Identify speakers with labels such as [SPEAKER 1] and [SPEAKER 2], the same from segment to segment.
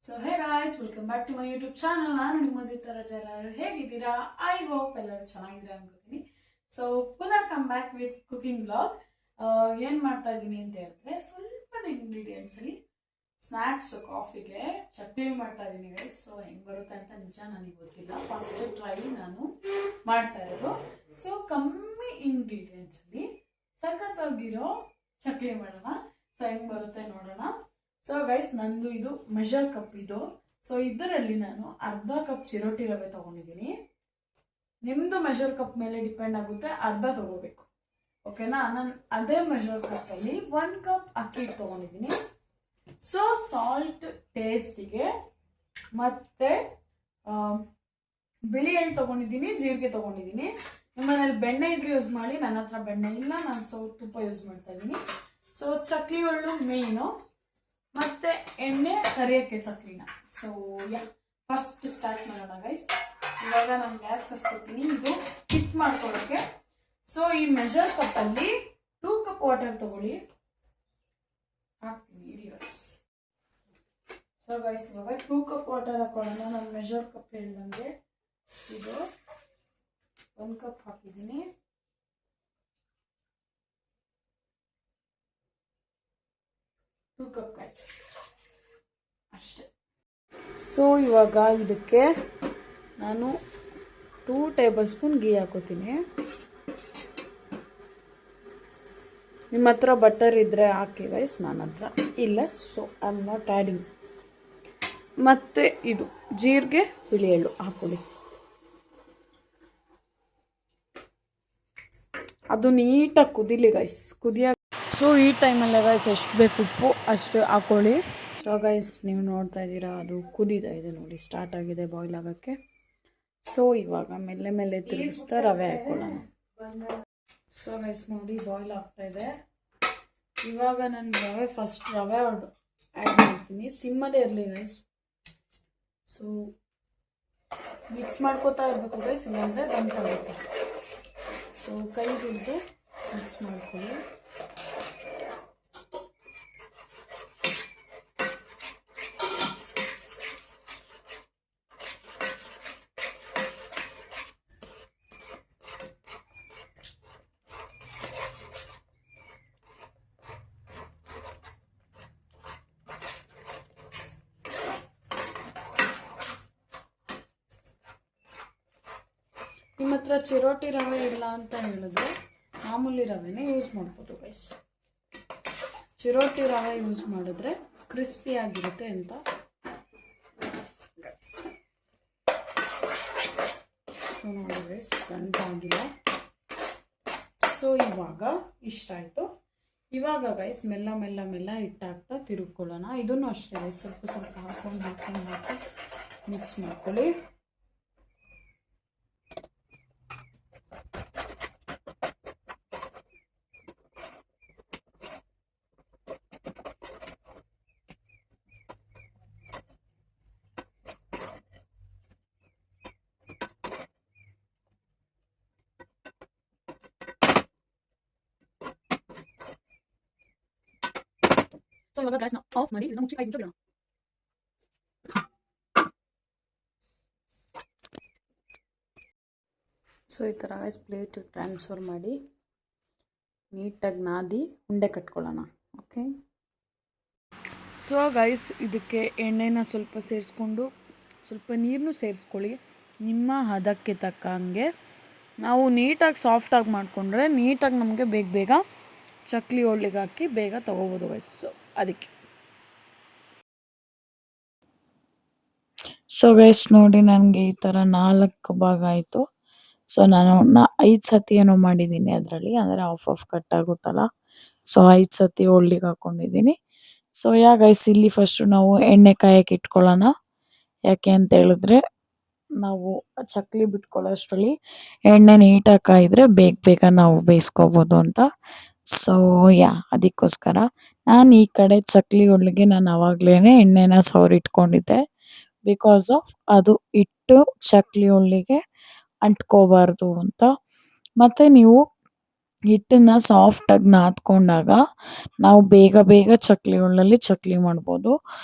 [SPEAKER 1] So hey guys, welcome back to my YouTube channel. ನಾನು ನಿಮ್ಮ ಜಿತ್ತಾ ರಜಾ. ಎಲ್ಲರೂ ಹೇಗಿದ್ದೀರಾ? ಐ ಹೋಪ್ ಎಲ್ಲರೂ ಚೆನ್ನಾಗಿದ್ದೀರಾ ಅನ್ಕೋತೀನಿ. ಸೊ ಪುನಃ come back with cooking blog. ಏನು ಮಾಡ್ತಾ ಇದ್ದೀನಿ ಅಂತ ಹೇಳಿದ್ರೆ, ಸ್ವಲ್ಪ ಇಂಗ್ರೀಡಿಯೆಂಟ್ಸ್ ಅಲ್ಲಿ ಸ್ನ್ಯಾಕ್ಸ್ ಕಾಫಿಗೆ ಚಟ್ನಿ ಮಾಡ್ತಾ ಇದ್ದೀನಿ ಗೈಸ್. ಸೊ ಹೆಂಗೆ ಬರುತ್ತೆ ಅಂತ ನಿಜ ನನಗೆ ಗೊತ್ತಿಲ್ಲ, ಫಸ್ಟ್ ಟ್ರೈ ನಾನು ಮಾಡ್ತಾ ಇರೋದು. ಸೊ ಕಮ್ಮಿ ಇಂಗ್ರೀಡಿಯೆಂಟ್ಸ್ ಅಲ್ಲಿ ಸಖತ್ತಾಗಿರೋ ಚಟ್ನಿ ಮಾಡೋಣ. ಸೊ ಹೆಂಗೆ ಬರುತ್ತೆ ನೋಡೋಣ. ಸೊ ಗೈಸ್, ನಂದು ಇದು ಮೆಷರ್ ಕಪ್ ಇದು. ಸೊ ಇದರಲ್ಲಿ ನಾನು ಅರ್ಧ ಕಪ್ ಚಿರೋಟಿ ರವೆ ತಗೊಂಡಿದ್ದೀನಿ. ನಿಮ್ದು ಮೆಷರ್ ಕಪ್ ಮೇಲೆ ಡಿಪೆಂಡ್ ಆಗುತ್ತೆ, ಅರ್ಧ ತಗೋಬೇಕು. ಓಕೆನಾ? ನಾನು ಅದೇ ಮೆಷರ್ ಕಪ್ ಅಲ್ಲಿ 1 ಕಪ್ ಅಕ್ಕಿ ತಗೊಂಡಿದ್ದೀನಿ. ಸೊ ಸಾಲ್ಟ್ ಟೇಸ್ಟಿಗೆ, ಮತ್ತೆ ಬಿಳಿ ಎಣ್ಣೆ ತಗೊಂಡಿದ್ದೀನಿ, ಜೀರಿಗೆ ತಗೊಂಡಿದ್ದೀನಿ. ನಿಮ್ಮನೇಲಿ ಬೆಣ್ಣೆ ಇದ್ರೆ ಯೂಸ್ ಮಾಡಿ, ನನ್ನ ಹತ್ರ ಬೆಣ್ಣೆ ಇಲ್ಲ, ನಾನು ತುಪ್ಪ ಯೂಸ್ ಮಾಡ್ತಾ ಇದ್ದೀನಿ. ಸೊ ಚಕ್ಲಿ ಒಳ್ಳು ಮೇಯ್ನು, ಮತ್ತೆ ಎಣ್ಣೆ ಕರಿಯಕ್ಕೆ ಚಕ್ಲಿನ. ಸೊ ಯಾ, ಫಸ್ಟ್ ಸ್ಟಾರ್ಟ್ ಮಾಡೋಣ ಗೈಸ್. ಇವಾಗ ನಾನು ಗ್ಯಾಸ್ ಕಸ್ಕೊತೀನಿ ಇದು ಹಿಟ್ ಮಾಡ್ಕೊಳ್ಳೋಕೆ. ಸೊ ಈ ಮೆಷರ್ ಕಪ್ ಅಲ್ಲಿ 2 ಕಪ್ ವಾಟರ್ ತಗೊಳ್ಳಿ, ಹಾಕ್ತೀನಿ ರಿವರ್ಸ್. ಸೊ ಗೈಸ್, ಇವಾಗ 2 ಕಪ್ ವಾಟರ್ ಹಾಕೊಳ್ಳೋಣ. ನಾನು ಮೆಷರ್ ಕಪ್ ಹೇಳ್ದಂಗೆ ಇದು 1 ಕಪ್ ಹಾಕಿದ್ದೀನಿ. ಕಪ್ ಗೈಸ್ ಅಷ್ಟೇ. ಸೊ ಇವಾಗ ಇದಕ್ಕೆ ನಾನು 2 ಟೇಬಲ್ ಸ್ಪೂನ್ ಗೀ ಹಾಕೋತೀನಿ. ನಿಮ್ಮ ಹತ್ರ ಬಟರ್ ಇದ್ರೆ ಹಾಕಿ ಗೈಸ್, ನನ್ನ ಹತ್ರ ಇಲ್ಲ, so I am not adding. ಮತ್ತೆ ಇದು ಜೀರಿಗೆ, ಬಿಳಿ ಎಳ್ಳು ಹಾಕೊಳ್ಳಿ. ಅದು ನೀಟಾಗಿ ಕುದೀಲಿ ಗೈಸ್, ಸೊ ಈ ಟೈಮಲ್ಲೇ ಗೈಸ್ ಎಷ್ಟು ಬೇಕು ಉಪ್ಪು ಅಷ್ಟು ಹಾಕೊಳ್ಳಿ. ಸೊ ಗೈಸ್, ನೀವು ನೋಡ್ತಾ ಇದ್ದೀರಾ, ಅದು ಕುದೀತಾ ಇದೆ ನೋಡಿ, ಸ್ಟಾರ್ಟ್ ಆಗಿದೆ ಬಾಯ್ಲ್ ಆಗೋಕ್ಕೆ. ಸೊ ಇವಾಗ ಮೆಲ್ಲೆ ಮೆಲ್ಲೆ ತಿರುಗಿಸ್ತಾ ರವೆ ಹಾಕೊಳ್ಳೋಣ. ಸೊ ಗೈಸ್ ನೋಡಿ, ಬಾಯ್ಲ್ ಆಗ್ತಾ ಇದೆ. ಇವಾಗ ನಾನು ಫಸ್ಟ್ ರವೆ ಆ್ಯಡ್ ಮಾಡ್ತೀನಿ, ಸಿಮ್ಮಲ್ಲೇ ಇರಲಿ ಗೈಸ್. ಸೊ ಮಿಕ್ಸ್ ಮಾಡ್ಕೋತಾ ಇರಬೇಕು ಗೈಸ್, ಇಲ್ಲಾಂದರೆ ಗಂಟಾಗುತ್ತೆ. ಸೊ ಕೈ ಹಿಡಿದು ಮಿಕ್ಸ್ ಮಾಡ್ಕೊಳ್ಳಿ. ನಿಮ್ಮ ಹತ್ರ ಚಿರೋಟಿ ರವೆ ಇಲ್ಲ ಅಂತ ಹೇಳಿದ್ರೆ ಮಾಮೂಲಿ ರವೆನೇ ಯೂಸ್ ಮಾಡ್ಬೋದು ಗೈಸ್. ಚಿರೋಟಿ ರವೆ ಯೂಸ್ ಮಾಡಿದ್ರೆ ಕ್ರಿಸ್ಪಿ ಆಗಿರುತ್ತೆ ಅಂತ ಗೈಸ್. ನೋಡಿ ಗೈಸ್, ಗಂಟಾಗಿಲ್ಲ. ಸೊ ಇವಾಗ ಇಷ್ಟ ಆಯಿತು. ಇವಾಗ ಗೈಸ್ ಮೆಲ್ಲ ಮೆಲ್ಲ ಮೆಲ್ಲ ಹಿಟ್ಟಾಗ್ತಾ ತಿರುಗ್ಕೊಳ್ಳೋಣ. ಇದನ್ನು ಅಷ್ಟೇ ಗೈಸ್, ಸ್ವಲ್ಪ ಸ್ವಲ್ಪ ಹಾಕಿ ಮಿಕ್ಸ್ ಮಾಡ್ಕೊಳ್ಳಿ. ಸೊ ಇವಾಗ ಗ್ಯಾಸ್ನ ಆಫ್ ಮಾಡಿ ಇದನ್ನ ಮುಚ್ಚಿ 5 ನಿಮಿಷ ಬಿಡೋಣ. ಸೊ ಈ ಥರ ಗೈಸ್ ಪ್ಲೇಟ್ ಟ್ರಾನ್ಸ್ಫರ್ ಮಾಡಿ ನೀಟಾಗಿ ನಾದಿ ಉಂಡೆ ಕಟ್ಕೊಳ್ಳೋಣ. ಓಕೆ. ಸೊ ಗೈಸ್, ಇದಕ್ಕೆ ಎಣ್ಣೆನ ಸ್ವಲ್ಪ ಸೇರಿಸ್ಕೊಂಡು ಸ್ವಲ್ಪ ನೀರನ್ನು ಸೇರಿಸ್ಕೊಳ್ಳಿ ನಿಮ್ಮ ಹದಕ್ಕೆ ತಕ್ಕಂಗೆ. ನಾವು ನೀಟಾಗಿ ಸಾಫ್ಟಾಗಿ ಮಾಡಿಕೊಂಡ್ರೆ ನೀಟಾಗಿ ನಮಗೆ ಬೇಗ ಚಕ್ಲಿ ಒಳ್ಳಿಗೆ ಹಾಕಿ ಬೇಗ ತೊಗೋಬೋದು ಗೈಸ್. ಅದಕ್ಕೆ ಸೊ ಗೈಸ್ ನೋಡಿ, ನನಗೆ ಈ ಥರ 4 ಭಾಗ ಆಯಿತು. ಸೊ ನಾನು 5 ಸತಿ ಏನೋ ಮಾಡಿದ್ದೀನಿ ಅದರಲ್ಲಿ, ಅಂದರೆ ಆಫ್ ಕಟ್ ಆಗುತ್ತಲ್ಲ. ಸೊ 5 ಸತಿ ಒಳ್ಳಿಗೆ ಹಾಕ್ಕೊಂಡಿದ್ದೀನಿ. ಸೊ ಗೈಸ್, ಇಲ್ಲಿ ಫಸ್ಟು ನಾವು ಎಣ್ಣೆ ಕಾಯಕ್ಕೆ ಇಟ್ಕೊಳ್ಳೋಣ. ಯಾಕೆ ಅಂತ ಹೇಳಿದ್ರೆ, ನಾವು ಚಕ್ಲಿ ಬಿಟ್ಕೊಳ್ಳೋ ಅಷ್ಟರಲ್ಲಿ ಎಣ್ಣೆ ನೀಟಾಗಿ ಕಾಯಿದ್ರೆ ಬೇಗ ನಾವು ಬೇಯಿಸ್ಕೋಬೋದು ಅಂತ. ಸೊ ಅದಕ್ಕೋಸ್ಕರ ನಾನು ಈ ಕಡೆ ಚಕ್ಲಿ ಒಳ್ಳಿಗೆ ನಾನು ಆವಾಗಲೇ ಎಣ್ಣೆನ ಸವರಿಟ್ಕೊಂಡಿದ್ದೆ. ಬಿಕಾಸ್ ಆಫ್ ಅದು ಇಟ್ಟು ಚಕ್ಲಿ ಒಳ್ಳಿಗೆ ಅಂಟ್ಕೋಬಾರ್ದು ಅಂತ. ಮತ್ತು ನೀವು
[SPEAKER 2] ಹಿಟ್ಟನ್ನು ಸಾಫ್ಟಾಗಿ ನಾದ್ಕೊಂಡಾಗ ನಾವು ಬೇಗ ಬೇಗ ಚಕ್ಲಿಗಳಲ್ಲಿ ಚಕ್ಲಿ ಮಾಡ್ಬೋದು.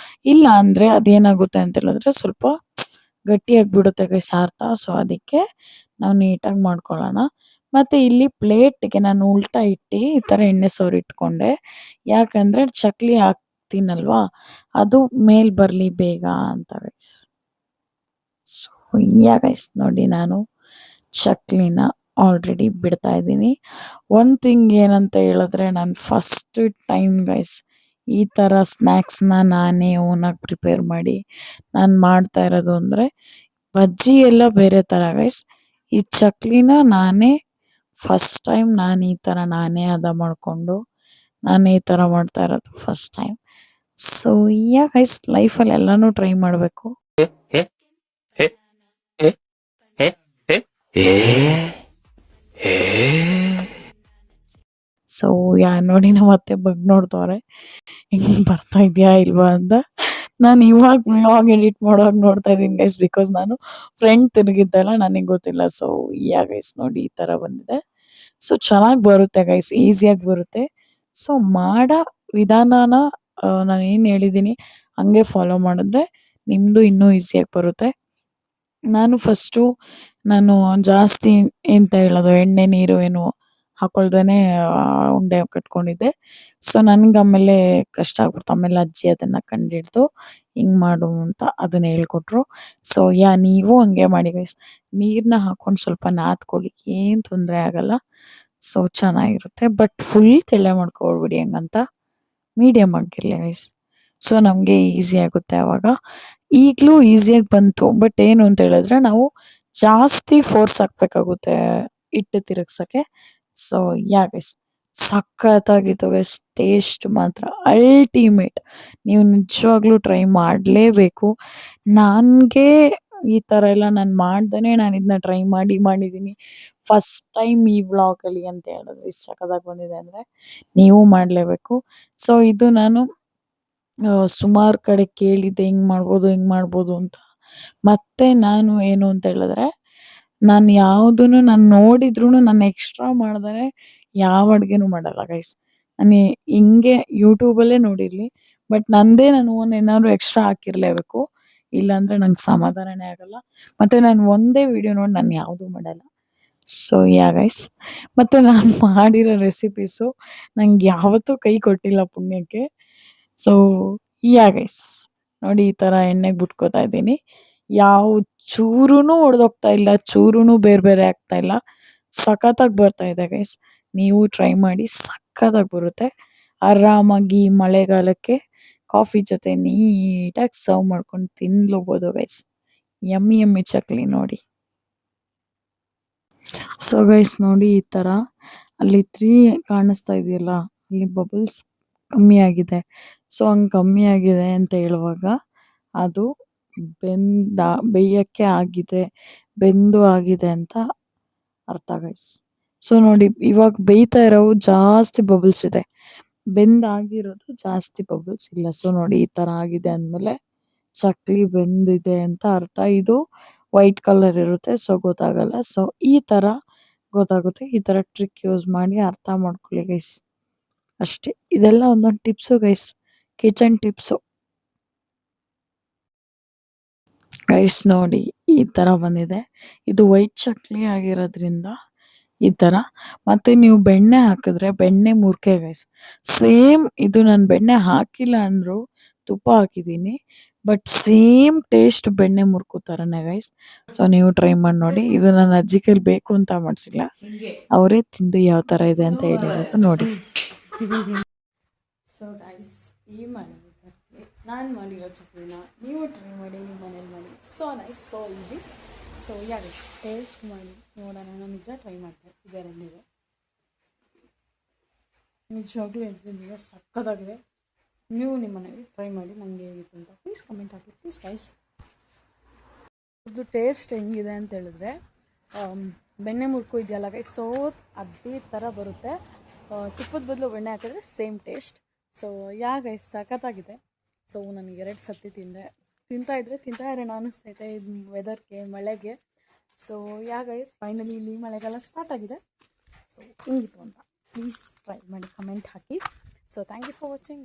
[SPEAKER 2] ಇಲ್ಲ ಅಂದರೆ ಅದೇನಾಗುತ್ತೆ ಅಂತ ಹೇಳಿದ್ರೆ ಸ್ವಲ್ಪ ಗಟ್ಟಿಯಾಗಿ ಬಿಡುತ್ತೆ ಗೈಸ್ ಅರ್ಥ. ಸೊ ಅದಕ್ಕೆ ನಾವು ನೀಟಾಗಿ ಮಾಡ್ಕೊಳ್ಳೋಣ. ಮತ್ತು ಇಲ್ಲಿ ಪ್ಲೇಟ್ಗೆ ನಾನು ಉಲ್ಟಾ ಇಟ್ಟು ಈ ಥರ ಎಣ್ಣೆ ಸವರಿಟ್ಕೊಂಡೆ. ಯಾಕಂದರೆ ಚಕ್ಲಿ ಹಾಕ್ತೀನಲ್ವಾ ಅದು ಮೇಲ್ ಬರಲಿ ಬೇಗ ಅಂತ ಗೈಸ್. ಸೊ ಗೈಸ್ ನೋಡಿ ನಾನು ಚಕ್ಲಿನ ಆಲ್ರೆಡಿ ಬಿಡ್ತಾ ಇದ್ದೀನಿ. ಒನ್ ಥಿಂಗ್ ಏನಂತ ಹೇಳಿದ್ರೆ ನಾನು ಫಸ್ಟ್ ಟೈಮ್ ಗೈಸ್ ಈ ಥರ ಸ್ನ್ಯಾಕ್ಸ್ನ ನಾನೇ ಓನಾಗಿ ಪ್ರಿಪೇರ್ ಮಾಡಿ ನಾನು ಮಾಡ್ತಾ ಇರೋದು ಅಂದರೆ ಬಜ್ಜಿ ಎಲ್ಲ ಬೇರೆ ಥರ ಗೈಸ್. ಈ ಚಕ್ಲಿನ ನಾನೇ ಫಸ್ಟ್ ಟೈಮ್ ನಾನು ಈ ಥರ ನಾನೇ ಹದ ಮಾಡಿಕೊಂಡು ನಾನು ಈ ಥರ ಮಾಡ್ತಾ ಇರೋದು ಫಸ್ಟ್ ಟೈಮ್. ಸೊ ಗೈಸ್ ಲೈಫಲ್ಲಿ ಎಲ್ಲನೂ ಟ್ರೈ ಮಾಡಬೇಕು. ಸೊ ನೋಡಿ ನಮ್ಮ ಅತ್ತೆ ನೋಡ್ತವ್ರೆ ಹಿಂಗೆ ಬರ್ತಾ ಇದೆಯಾ ಇಲ್ವಾ ಅಂತ. ನಾನು ಇವಾಗ ವ್ಲಾಗ್ ಎಡಿಟ್ ಮಾಡುವಾಗ ನೋಡ್ತಾ ಇದ್ದೀನಿ ಗೈಸ್, ಬಿಕಾಸ್ ನಾನು ಫ್ರೆಂಡ್ ತಿರುಗಿದ್ದಲ್ಲ ನನಗೆ ಗೊತ್ತಿಲ್ಲ. ಸೊ ಗೈಸ್ ನೋಡಿ ಈ ಥರ ಬಂದಿದೆ. ಸೊ ಚೆನ್ನಾಗಿ ಬರುತ್ತೆ ಗೈಸ್, ಈಸಿಯಾಗಿ ಬರುತ್ತೆ. ಸೊ ಮಾಡೋ ವಿಧಾನನ ನಾನು ಏನು ಹೇಳಿದ್ದೀನಿ ಹಂಗೆ ಫಾಲೋ ಮಾಡಿದ್ರೆ ನಿಮ್ಮದು ಇನ್ನೂ ಈಸಿಯಾಗಿ ಬರುತ್ತೆ. ನಾನು ಜಾಸ್ತಿ ಎಂತ ಹೇಳೋದು ಎಣ್ಣೆ ನೀರು ಏನು ಹಾಕೊಳ್ದೇ ಉಂಡೆ ಕಟ್ಕೊಂಡಿದ್ದೆ. ಸೊ ನನಗೆ ಆಮೇಲೆ ಕಷ್ಟ ಆಗ್ಬಿಡ್ತು. ಆಮೇಲೆ ಅಜ್ಜಿ ಅದನ್ನು ಕಂಡಿಡ್ದು ಹಿಂಗೆ ಮಾಡು ಅಂತ ಅದನ್ನು ಹೇಳ್ಕೊಟ್ರು. ಸೊ ನೀವು ಹಂಗೆ ಮಾಡಿ ಗೈಸ್, ನೀರನ್ನ ಹಾಕ್ಕೊಂಡು ಸ್ವಲ್ಪ ನಾದ್ಕೊಳ್ಳಿ, ಏನು ತೊಂದರೆ ಆಗಲ್ಲ. ಸೊ ಚೆನ್ನಾಗಿರುತ್ತೆ. ಬಟ್ ಫುಲ್ ತೆಳ್ಳೆ ಮಾಡ್ಕೊಬಿಡಿ ಹಂಗಂತ, ಮೀಡಿಯಮ್ ಆಗಿರಲಿ ಗೈಸ್. ಸೊ ನಮಗೆ ಈಸಿ ಆಗುತ್ತೆ ಆವಾಗ. ಈಗಲೂ ಈಸಿಯಾಗಿ ಬಂತು. ಬಟ್ ಏನು ಅಂತ ಹೇಳಿದ್ರೆ ನಾವು ಜಾಸ್ತಿ ಫೋರ್ಸ್ ಹಾಕ್ಬೇಕಾಗುತ್ತೆ ಹಿಟ್ಟು ತಿರುಗ್ಸೋಕ್ಕೆ. ಸೊ ಗೈಸ್ ಸಖತ್ತಾಗಿತ್ತು ಗೈಸ್, ಟೇಸ್ಟ್ ಮಾತ್ರ ಅಲ್ಟಿಮೇಟ್. ನೀವು ನಿಜವಾಗ್ಲೂ ಟ್ರೈ ಮಾಡಲೇಬೇಕು. ನನಗೆ ಈ ಥರ ಎಲ್ಲ ನಾನು ಮಾಡ್ದೇ ನಾನು ಇದನ್ನ ಟ್ರೈ ಮಾಡಿದ್ದೀನಿ ಫಸ್ಟ್ ಟೈಮ್ ಈ ವ್ಲಾಗಲ್ಲಿ ಅಂತ ಹೇಳಿದ್ರೆ ಇಷ್ಟು ಸಖತ್ತಾಗಿ ಬಂದಿದೆ ಅಂದರೆ ನೀವು ಮಾಡಲೇಬೇಕು. ಸೊ ಇದು ನಾನು ಸುಮಾರು ಕಡೆ ಕೇಳಿದ್ದೆ ಹಿಂಗೆ ಮಾಡ್ಬೋದು ಅಂತ. ಮತ್ತೆ ನಾನು ಏನು ಅಂತ ಹೇಳಿದ್ರೆ ನಾನು ಯಾವುದನ್ನು ನಾನು ನೋಡಿದ್ರೂ ನಾನು ಎಕ್ಸ್ಟ್ರಾ ಮಾಡ್ದೇ ಯಾವ ಅಡುಗೆನೂ ಮಾಡಲ್ಲ ಗೈಸ್. ನಾನು ಹಿಂಗೆ ಯೂಟ್ಯೂಬಲ್ಲೇ ನೋಡಿರಲಿ, ಬಟ್ ನಂದೇ ನಾನು ಏನಾದ್ರು ಎಕ್ಸ್ಟ್ರಾ ಹಾಕಿರಲೇಬೇಕು, ಇಲ್ಲಾಂದರೆ ನಂಗೆ ಸಮಾಧಾನನೇ ಆಗಲ್ಲ. ಮತ್ತು ನಾನು ಒಂದೇ ವಿಡಿಯೋ ನೋಡಿ ನಾನು ಯಾವುದೂ ಮಾಡಲ್ಲ. ಸೊ ಗೈಸ್, ಮತ್ತು ನಾನು ಮಾಡಿರೋ ರೆಸಿಪೀಸು ನಂಗೆ ಯಾವತ್ತೂ ಕೈ ಕೊಟ್ಟಿಲ್ಲ ಪುಣ್ಯಕ್ಕೆ. ಸೊ ಗೈಸ್ ನೋಡಿ ಈ ಥರ ಎಣ್ಣೆಗೆ ಬಿಟ್ಕೋತಾ ಇದ್ದೀನಿ. ಯಾವ ಚೂರೂ ಒಡೆದೋಗ್ತಾ ಇಲ್ಲ, ಚೂರೂ ಬೇರೆ ಬೇರೆ ಆಗ್ತಾ ಇಲ್ಲ, ಸಖತ್ತಾಗಿ ಬರ್ತಾ ಇದೆ ಗೈಸ್. ನೀವು ಟ್ರೈ ಮಾಡಿ, ಸಖತ್ತಾಗಿ ಬರುತ್ತೆ. ಆರಾಮಾಗಿ ಮಳೆಗಾಲಕ್ಕೆ ಕಾಫಿ ಜೊತೆ ನೀಟಾಗಿ ಸರ್ವ್ ಮಾಡ್ಕೊಂಡು ತಿನ್ಲೂಬೋದು ಗೈಸ್. ಯಮ್ಮಿ ಚಕ್ಲಿ ನೋಡಿ. ಸೊ ಗೈಸ್ ನೋಡಿ ಈ ಥರ ಅಲ್ಲಿ 3 ಕಾಣಿಸ್ತಾ ಇದೆಯಲ್ಲ, ಅಲ್ಲಿ ಬಬಲ್ಸ್ ಕಮ್ಮಿ ಆಗಿದೆ. ಸೊ ಹಂಗೆ ಕಮ್ಮಿ ಆಗಿದೆ ಅಂತ ಹೇಳುವಾಗ ಅದು ಬೇಯಕ್ಕೆ ಆಗಿದೆ, ಬೆಂದು ಆಗಿದೆ ಅಂತ ಅರ್ಥ ಗೈಸ್. ಸೊ ನೋಡಿ ಇವಾಗ ಬೇಯ್ತಾ ಇರೋವು ಜಾಸ್ತಿ ಬಬಲ್ಸ್ ಇದೆ, ಬೆಂದಾಗಿರೋದು ಜಾಸ್ತಿ ಬಬಲ್ಸ್ ಇಲ್ಲ. ಸೊ ನೋಡಿ ಈ ಥರ ಆಗಿದೆ ಅಂದಮೇಲೆ ಚಕ್ಲಿ ಬೆಂದಿದೆ ಅಂತ ಅರ್ಥ. ಇದು ವೈಟ್ ಕಲರ್ ಇರುತ್ತೆ, ಸೊ ಗೊತ್ತಾಗಲ್ಲ. ಸೊ ಈ ಥರ ಗೊತ್ತಾಗುತ್ತೆ. ಈ ಥರ ಟ್ರಿಕ್ ಯೂಸ್ ಮಾಡಿ ಅರ್ಥ ಮಾಡ್ಕೊಳ್ಳಿ ಗೈಸ್, ಅಷ್ಟೇ. ಇದೆಲ್ಲ ಒಂದೊಂದು tips guys, kitchen tips guys. ನೋಡಿ ಈ ಥರ ಬಂದಿದೆ. ಇದು ವೈಟ್ ಚಕ್ಲಿ ಆಗಿರೋದ್ರಿಂದ ಈ ಥರ. ಮತ್ತು ನೀವು ಬೆಣ್ಣೆ ಹಾಕಿದ್ರೆ ಬೆಣ್ಣೆ ಮುರ್ಕೆ ಗೈಸ್, ಸೇಮ್ ಇದು ನಾನು ಬೆಣ್ಣೆ ಹಾಕಿಲ್ಲ ಅಂದರೂ ತುಪ್ಪ ಹಾಕಿದ್ದೀನಿ, ಬಟ್ ಸೇಮ್ ಟೇಸ್ಟ್ ಬೆಣ್ಣೆ ಮುರ್ಕೋ ಥರನೇ ಗೈಸ್. ಸೊ ನೀವು ಟ್ರೈ ಮಾಡಿ ನೋಡಿ. ಇದು ನನ್ನ ಅಜ್ಜಿ ಕೈಲಿ ಬೇಕು ಅಂತ ಮಾಡಿಸಿಲ್ಲ, ಅವರೇ ತಿಂದು ಯಾವ ಥರ ಇದೆ ಅಂತ ಹೇಳಿರೋದು ನೋಡಿ.
[SPEAKER 1] ಸೊ ಗೈಸ್, ಈ ಮನೆಗೆ ನಾನು ಮಾಡಿರೋ ಚಕ್ಲಿನ ನೀವು ಟ್ರೈ ಮಾಡಿ, ನಿಮ್ಮ ಮನೇಲಿ ಮಾಡಿ. So nice, so easy. So guys taste ಮಾಡಿ ನೋಡೋಣ. ನಾನು ನಿಜ ಟ್ರೈ ಮಾಡ್ತೀನಿ ಇದೆರಡಿದೆ, ನಿಜವಾಗ್ಲೂ ಹೇಳ್ತಿದ್ದೀನಿ ಸಕ್ಕತ್ತಾಗಿದೆ. ನೀವು ನಿಮ್ಮ ಮನೇಲಿ ಟ್ರೈ ಮಾಡಿ ನನಗೆ ಹೇಗಿತ್ತು ಅಂತ please comment hockey please guys. ಇದು ಟೇಸ್ಟ್ ಹೆಂಗಿದೆ ಅಂತ ಹೇಳಿದ್ರೆ ಬೆಣ್ಣೆ ಮುರ್ಕು ಇದೆಯಲ್ಲ ಗೈಸ್, ಸೊ ಅದೇ ಥರ ಬರುತ್ತೆ. ತುಪ್ಪದ ಬದಲು ಬೆಣ್ಣೆ ಹಾಕಿದ್ರೆ ಸೇಮ್ ಟೇಸ್ಟ್. ಸೊ ಗೈಸ್ ಸಖತ್ತಾಗಿದೆ. ಸೊ ನನಗೆ 2 ಸತಿ ತಿಂತಾ ಇರೋಣ ಅನ್ನಿಸ್ತೈತೆ ಇದು ವೆದರ್ಗೆ, ಮಳೆಗೆ. ಸೊ ಗೈಸ್ ಫೈನಲಿ ಇಲ್ಲಿ ಮಳೆಗಾಲ ಸ್ಟಾರ್ಟ್ ಆಗಿದೆ. ಸೊ ಹಿಂಗಿತ್ತು ಅಂತ ಪ್ಲೀಸ್ ಟ್ರೈ ಮಾಡಿ ಕಮೆಂಟ್ ಹಾಕಿ. So thank you for watching.